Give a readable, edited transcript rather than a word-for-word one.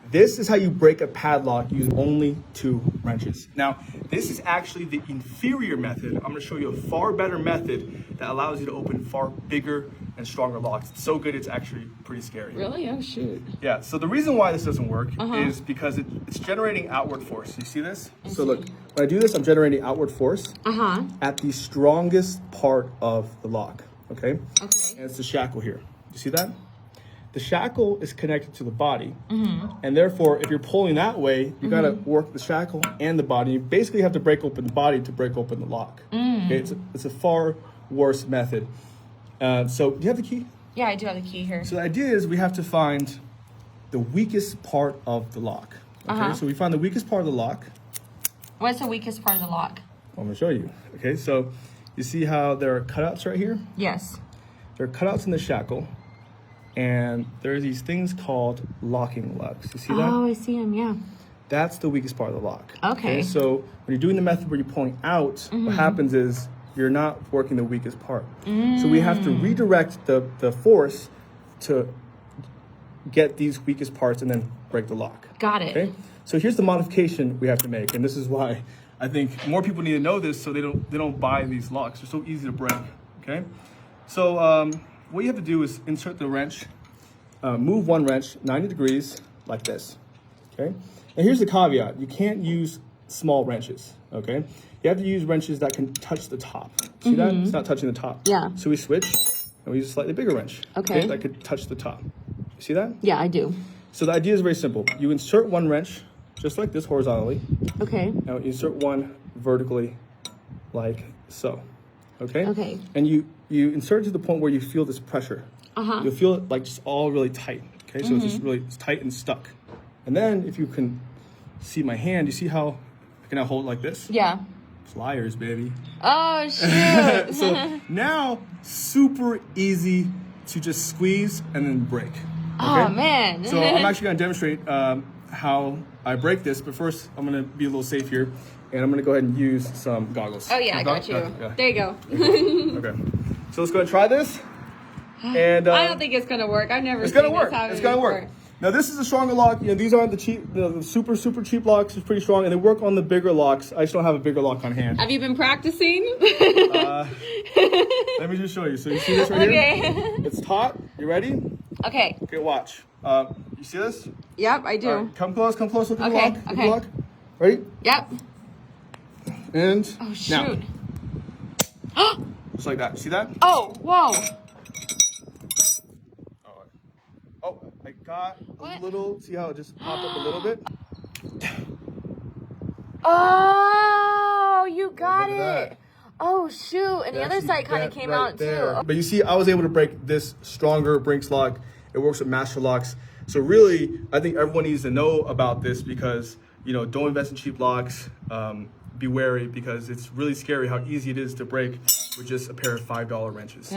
This is how you break a padlock using only 2 wrenches. Now, this is actually the inferior method. I'm gonna show you a far better method that allows you to open far bigger and stronger locks. It's so good, it's actually pretty scary. Really? Oh, shoot. Yeah, so the reason why this doesn't work is because it's generating outward force. You see this? So look, when I do this, I'm generating outward force at the strongest part of the lock, okay? Okay. And it's the shackle here. You see that? The shackle is connected to the body, and therefore, if you're pulling that way, you gotta work the shackle and the body. You basically have to break open the body to break open the lock. Okay, it's a far worse method. So, do you have the key? Yeah, I do have the key here. So the idea is we have to find the weakest part of the lock. Okay, so we find the weakest part of the lock. What's the weakest part of the lock? I'm gonna show you. Okay, so you see how there are cutouts right here? Yes. There are cutouts in the shackle. And there are these things called locking lugs. You see that? Oh, I see them, yeah. That's the weakest part of the lock. Okay. So when you're doing the method where you're pulling out, what happens is you're not working the weakest part. So we have to redirect the force to get these weakest parts and then break the lock. Got it. Okay. So here's the modification we have to make, and this is why I think more people need to know this so they don't buy these locks. They're so easy to break. Okay. So what you have to do is insert the wrench, move one wrench 90 degrees like this, okay? And here's the caveat. You can't use small wrenches, okay? You have to use wrenches that can touch the top. See that? It's not touching the top. Yeah. So we switch, and we use a slightly bigger wrench. Okay. That could touch the top. You see that? Yeah, I do. So the idea is very simple. You insert one wrench, just like this horizontally. Okay. Now insert one vertically, like so. Okay? Okay. And you insert it to the point where you feel this pressure. You'll feel it like just all really tight. Okay, so it's just really tight and stuck. And then if you can see my hand, you see how I can now hold it like this? Yeah. Pliers, baby. Oh, shit. So now, super easy to just squeeze and then break. Okay? Oh, man. So I'm actually gonna demonstrate how I break this, but first I'm gonna be a little safe here. And I'm gonna go ahead and use some goggles. Oh, yeah, I got you. Yeah. There you go. Okay. So let's go ahead and try this. And I don't think it's going to work. I've never it's seen gonna work. this happen It's gonna work. before. Now this is a stronger lock. You know, these aren't the cheap, the super cheap locks. It's pretty strong, and they work on the bigger locks. I just don't have a bigger lock on hand. Have you been practicing? Let me just show you. So you see this right here? It's taut. You ready? Okay. Okay, watch. You see this? Yep, I do. All right, come close. Look at the Okay, lock. Look at the okay. lock. Ready? Yep. And Oh, now, shoot. just like that. See that? Oh, whoa. Oh, I got What? a little. See how it just popped up a little bit? Oh, you got Look at it. that. Oh, shoot. And the other That's side kind of that came right out, there. too. But you see, I was able to break this stronger Brinks lock. It works with master locks. So really, I think everyone needs to know about this because, you know, don't invest in cheap locks. Be wary because it's really scary how easy it is to break with just a pair of $5 wrenches.